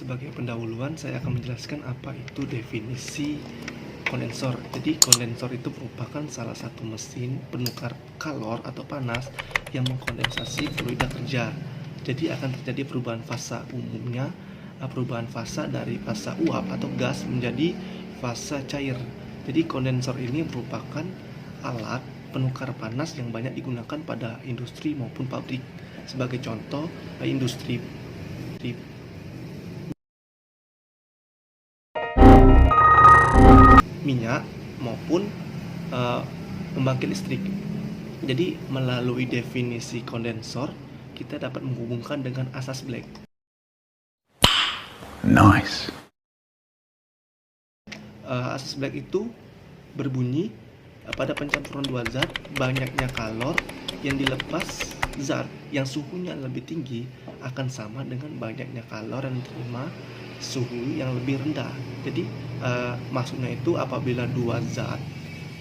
Sebagai pendahuluan, saya akan menjelaskan apa itu definisi kondensor. Jadi kondensor itu merupakan salah satu mesin penukar kalor atau panas yang mengkondensasi fluida kerja. Jadi akan terjadi perubahan fasa. Umumnya perubahan fasa dari fasa uap atau gas menjadi fasa cair. Jadi kondensor ini merupakan alat penukar panas yang banyak digunakan pada industri maupun pabrik. Sebagai contoh, industri minyak maupun pembangkit listrik. Jadi melalui definisi kondensor kita dapat menghubungkan dengan asas Black. Nice. Asas Black itu berbunyi pada pencampuran dua zat banyaknya kalor yang dilepas zat yang suhunya lebih tinggi akan sama dengan banyaknya kalor yang diterima suhu yang lebih rendah. Jadi maksudnya itu apabila dua zat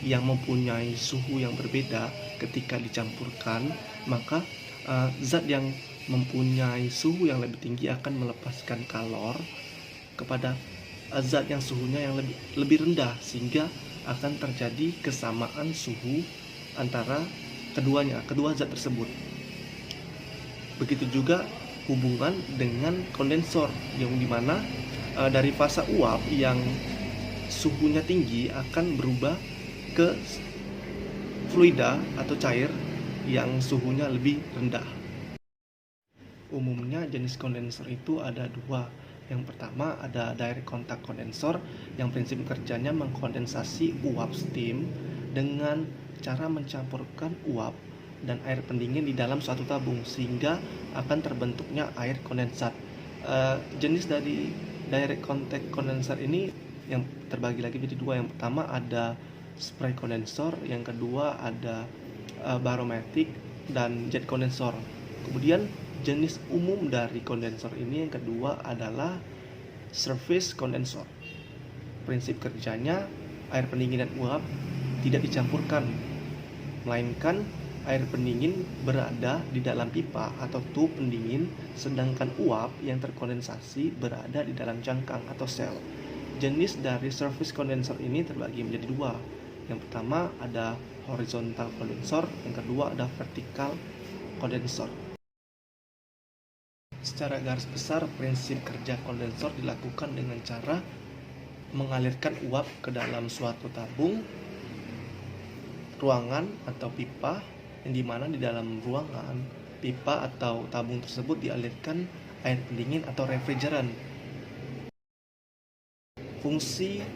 yang mempunyai suhu yang berbeda ketika dicampurkan, maka zat yang mempunyai suhu yang lebih tinggi akan melepaskan kalor kepada zat yang suhunya yang lebih rendah, sehingga akan terjadi kesamaan suhu antara kedua zat tersebut. Begitu juga hubungan dengan kondensor, yang dimana dari fasa uap yang suhunya tinggi akan berubah ke fluida atau cair yang suhunya lebih rendah. Umumnya jenis kondensor itu ada dua. Yang pertama ada direct contact kondensor yang prinsip kerjanya mengkondensasi uap steam dengan cara mencampurkan uap dan air pendingin di dalam suatu tabung sehingga akan terbentuknya air kondensat. Jenis dari direct contact kondensor ini yang terbagi lagi menjadi dua. Yang pertama ada spray kondensor, yang kedua ada barometric dan jet kondensor. Kemudian jenis umum dari kondensor ini yang kedua adalah surface kondensor. Prinsip kerjanya air pendingin dan uap tidak dicampurkan, melainkan air pendingin berada di dalam pipa atau tub pendingin, sedangkan uap yang terkondensasi berada di dalam cangkang atau sel. Jenis dari surface kondensor ini terbagi menjadi dua. Yang pertama ada horizontal kondensor, yang kedua ada vertical kondensor. Secara garis besar, prinsip kerja kondensor dilakukan dengan cara mengalirkan uap ke dalam suatu tabung, ruangan atau pipa, yang dimana di dalam ruangan, pipa atau tabung tersebut dialirkan air pendingin atau refrigeran. Fungsi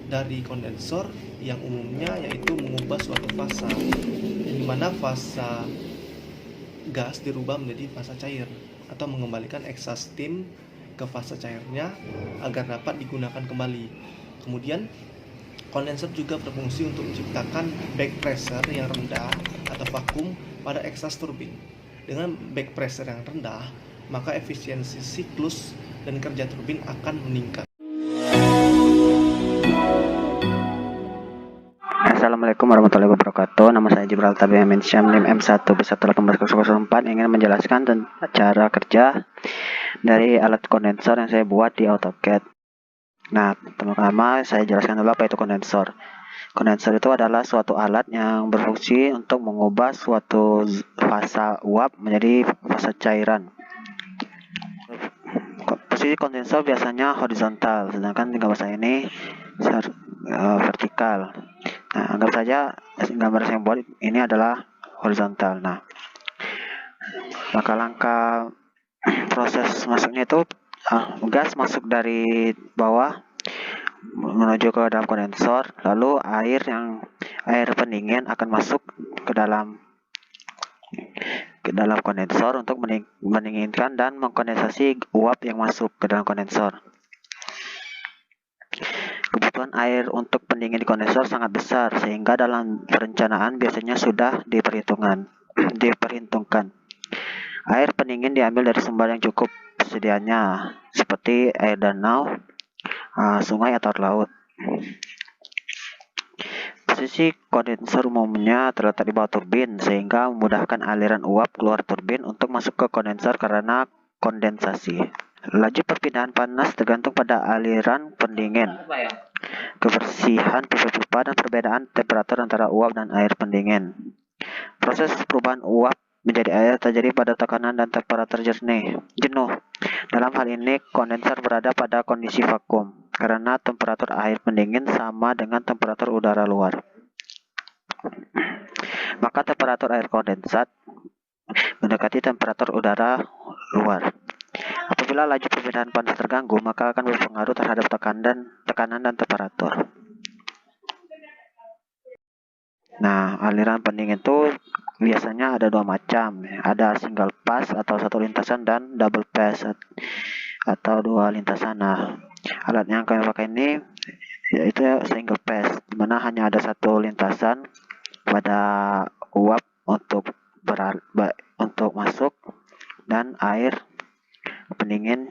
dari kondensor yang umumnya yaitu mengubah suatu fasa, di mana fasa gas dirubah menjadi fasa cair atau mengembalikan excess steam ke fasa cairnya agar dapat digunakan kembali. Kemudian kondensor juga berfungsi untuk menciptakan back pressure yang rendah atau vakum pada eksas turbin. Dengan back pressure yang rendah, maka efisiensi siklus dan kerja turbin akan meningkat. Assalamualaikum warahmatullahi wabarakatuh. Nama saya Jibril Tabi Amin Syam, NIM M1B18004, ingin menjelaskan tentang cara kerja dari alat kondensor yang saya buat di AutoCAD. Nah, pertama saya jelaskan dulu apa itu kondensor. Kondensor itu adalah suatu alat yang berfungsi untuk mengubah suatu fasa uap menjadi fasa cairan. Posisi kondensor biasanya horizontal, sedangkan di gambar saya ini vertikal. Nah, anggap saja gambar yang saya buat ini adalah horizontal. Nah, langkah-langkah proses masuknya itu gas masuk dari bawah menuju ke dalam kondensor, lalu air pendingin akan masuk ke dalam kondensor untuk mendinginkan dan mengkondensasi uap yang masuk ke dalam kondensor. Kebutuhan air untuk pendingin di kondensor sangat besar, sehingga dalam perencanaan biasanya sudah diperhitungkan. Air pendingin diambil dari sumber yang cukup sedianya, seperti air danau, sungai atau laut. Posisi kondensor umumnya terletak di bawah turbin, sehingga memudahkan aliran uap keluar turbin untuk masuk ke kondensor karena kondensasi. Laju perpindahan panas tergantung pada aliran pendingin, kebersihan pipa-pipa, dan perbedaan temperatur antara uap dan air pendingin. Proses perubahan uap menjadi air terjadi pada tekanan dan temperatur jenuh. Dalam hal ini, kondensor berada pada kondisi vakum karena temperatur air pendingin sama dengan temperatur udara luar. Maka temperatur air kondensat mendekati temperatur udara luar. Apabila laju perpindahan panas terganggu, maka akan berpengaruh terhadap tekanan dan temperatur. Nah, aliran pendingin itu biasanya ada dua macam, ada single pass atau satu lintasan dan double pass atau dua lintasan. Nah, alat yang kami pakai ini yaitu single pass, di mana hanya ada satu lintasan pada uap untuk masuk dan air pendingin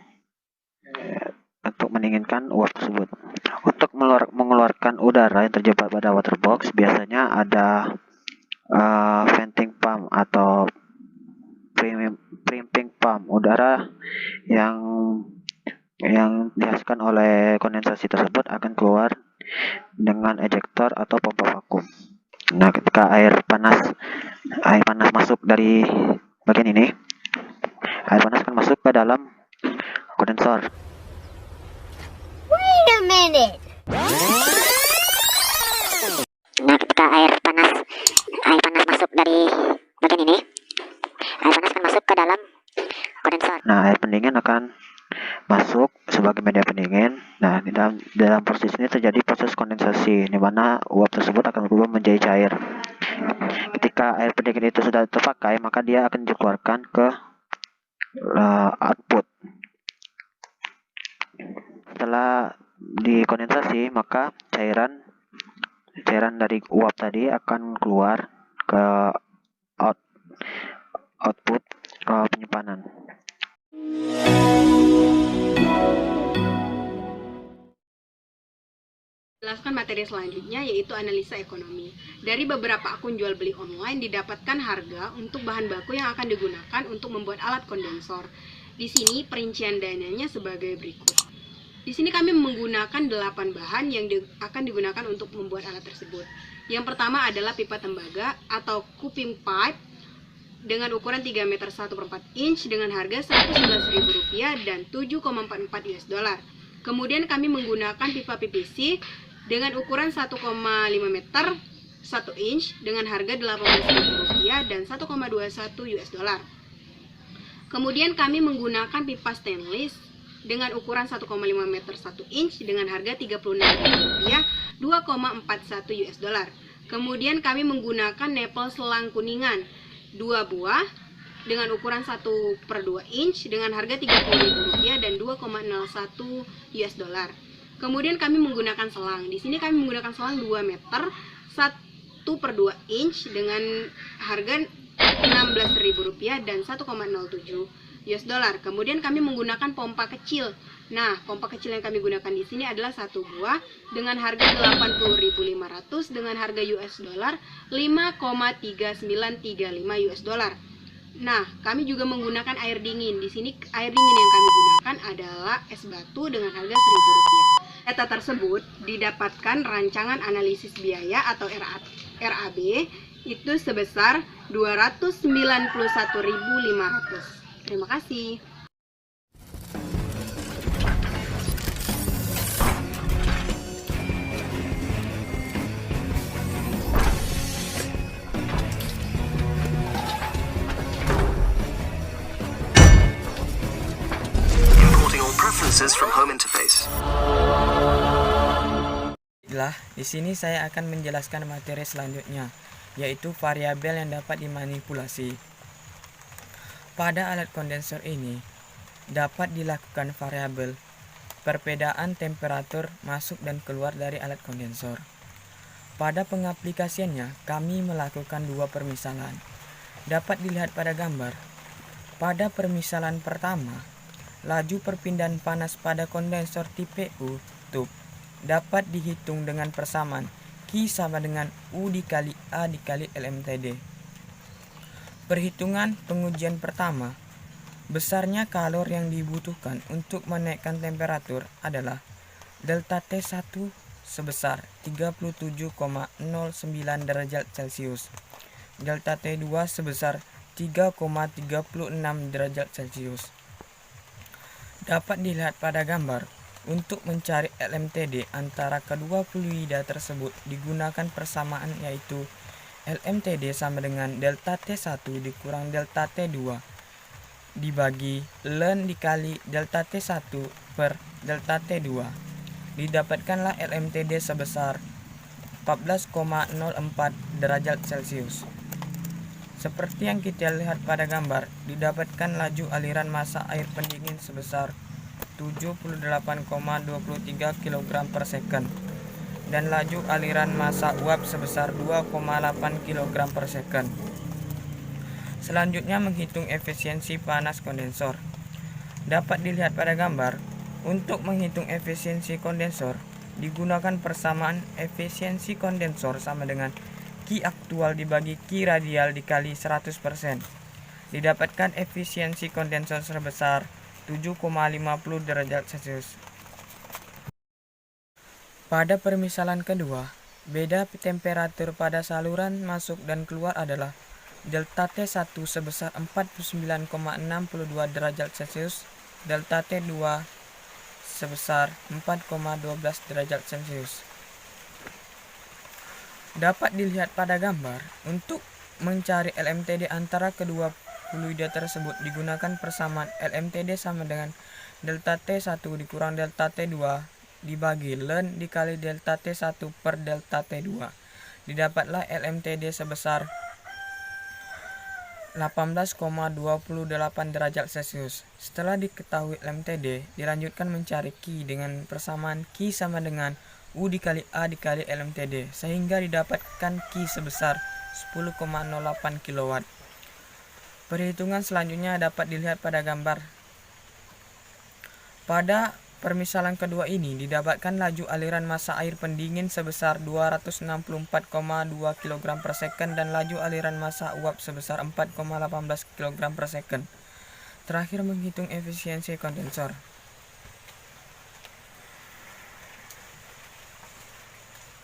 untuk mendinginkan uap tersebut. Untuk mengeluarkan udara yang terjebak pada waterbox, biasanya ada venting pump atau pumping pump. Udara yang dihasilkan oleh kondensasi tersebut akan keluar dengan ejector atau pompa vakum. Nah, ketika air panas masuk dari bagian ini, air panas akan masuk ke dalam kondensor. Wait a minute. Nah, ketika air panas masuk dari bagian ini, air panas akan masuk ke dalam kondensor. Nah, air pendingin akan masuk sebagai media pendingin. Nah, di dalam proses ini terjadi proses kondensasi, di mana uap tersebut akan berubah menjadi cair. Ketika air pendingin itu sudah terpakai, maka dia akan dikeluarkan ke output. Setelah dikondensasi, maka cairan dari uap tadi akan keluar ke output penyimpanan. Jelaskan materi selanjutnya, yaitu analisa ekonomi. Dari beberapa akun jual beli online didapatkan harga untuk bahan baku yang akan digunakan untuk membuat alat kondensor. Di sini perincian dananya sebagai berikut. Di sini kami menggunakan 8 bahan yang akan digunakan untuk membuat alat tersebut. Yang pertama adalah pipa tembaga atau cuping pipe dengan ukuran 3 meter 1/4 inch dengan harga Rp111.000 dan 7,44 US$. Kemudian kami menggunakan pipa PVC dengan ukuran 1,5 meter 1 inch dengan harga Rp18.000 dan 1,21 US$. Kemudian kami menggunakan pipa stainless dengan ukuran 1,5 meter 1 inch dengan harga Rp36.000 2,41 US$. Kemudian kami menggunakan nepel selang kuningan 2 buah dengan ukuran 1/2 inch dengan harga Rp30.000 dan 2,01 US$. Kemudian kami menggunakan selang. Di sini kami menggunakan selang 2 meter 1/2 inch dengan harga Rp16.000 dan 1,07 US$. Kemudian kami menggunakan pompa kecil. Nah, pompa kecil yang kami gunakan di sini adalah 1 buah dengan harga Rp80.500 dengan harga $5,3935 US$. Nah, kami juga menggunakan air dingin. Di sini air dingin yang kami gunakan adalah es batu dengan harga Rp1.000. Data tersebut didapatkan rancangan analisis biaya atau RAB itu sebesar Rp291.500. Terima kasih. Preferences from home interface. Baiklah, di sini saya akan menjelaskan materi selanjutnya, yaitu variabel yang dapat dimanipulasi. Pada alat kondensor ini dapat dilakukan variabel perbedaan temperatur masuk dan keluar dari alat kondensor. Pada pengaplikasiannya, kami melakukan 2 permisalan. Dapat dilihat pada gambar. Pada permisalan pertama, laju perpindahan panas pada kondensor tipe U tube dapat dihitung dengan persamaan Q sama dengan U dikali A dikali LMTD. Perhitungan pengujian pertama, Besarnya kalor yang dibutuhkan untuk menaikkan temperatur adalah delta T1 sebesar 37,09 derajat Celcius, delta T2 sebesar 3,36 derajat Celcius. Dapat dilihat pada gambar, untuk mencari LMTD antara kedua fluida tersebut digunakan persamaan, yaitu LMTD sama dengan delta T1 dikurang delta T2 dibagi ln dikali delta T1 per delta T2. Didapatkanlah LMTD sebesar 14,04 derajat Celcius. Seperti yang kita lihat pada gambar, didapatkan laju aliran massa air pendingin sebesar 78,23 kg per second dan laju aliran massa uap sebesar 2,8 kg per second. Selanjutnya menghitung efisiensi panas kondensor. Dapat dilihat pada gambar, untuk menghitung efisiensi kondensor digunakan persamaan efisiensi kondensor sama dengan Q aktual dibagi Q radial dikali 100%. Didapatkan efisiensi kondensor sebesar 7,50 derajat Celcius. Pada permisalan kedua, beda temperatur pada saluran masuk dan keluar adalah delta T1 sebesar 49,62 derajat Celcius, delta T2 sebesar 4,12 derajat Celcius. Dapat dilihat pada gambar, untuk mencari LMTD antara kedua fluida tersebut digunakan persamaan LMTD sama dengan delta T1 dikurang delta T2 dibagi ln dikali delta T1 per delta T2. Didapatlah LMTD sebesar 18,28 derajat Celcius. Setelah diketahui LMTD, dilanjutkan mencari Q dengan persamaan Q sama dengan U dikali A dikali LMTD, sehingga didapatkan Q sebesar 10,08 kW. Perhitungan selanjutnya dapat dilihat pada gambar. Pada permisalan kedua ini didapatkan laju aliran massa air pendingin sebesar 264,2 kg per second dan laju aliran massa uap sebesar 4,18 kg per second. Terakhir menghitung efisiensi kondensor.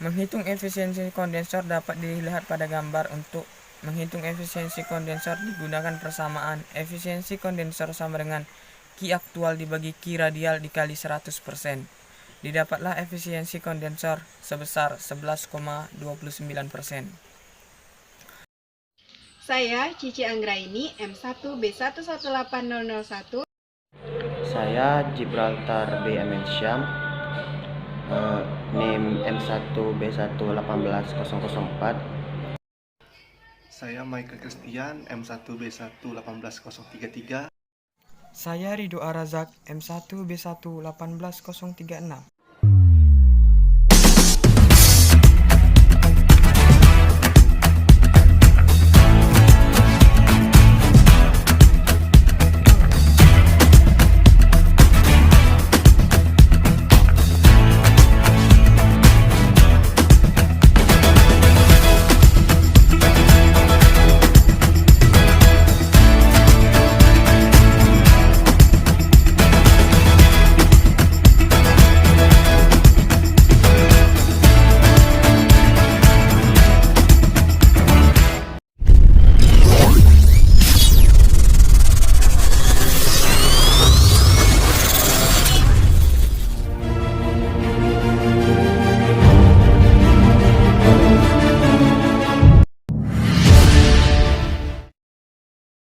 Menghitung efisiensi kondensor dapat dilihat pada gambar. Untuk menghitung efisiensi kondensor digunakan persamaan efisiensi kondensor sama dengan Q aktual dibagi Q radial dikali 100%. Didapatlah efisiensi kondensor sebesar 11,29%. Saya Cici Anggraini, M1B118001. Saya Gibraltar BMN Syam, NIM M1B1181004. Saya Michael Christian, M1B1181033. Saya Ridho Arazak, M1B1181036.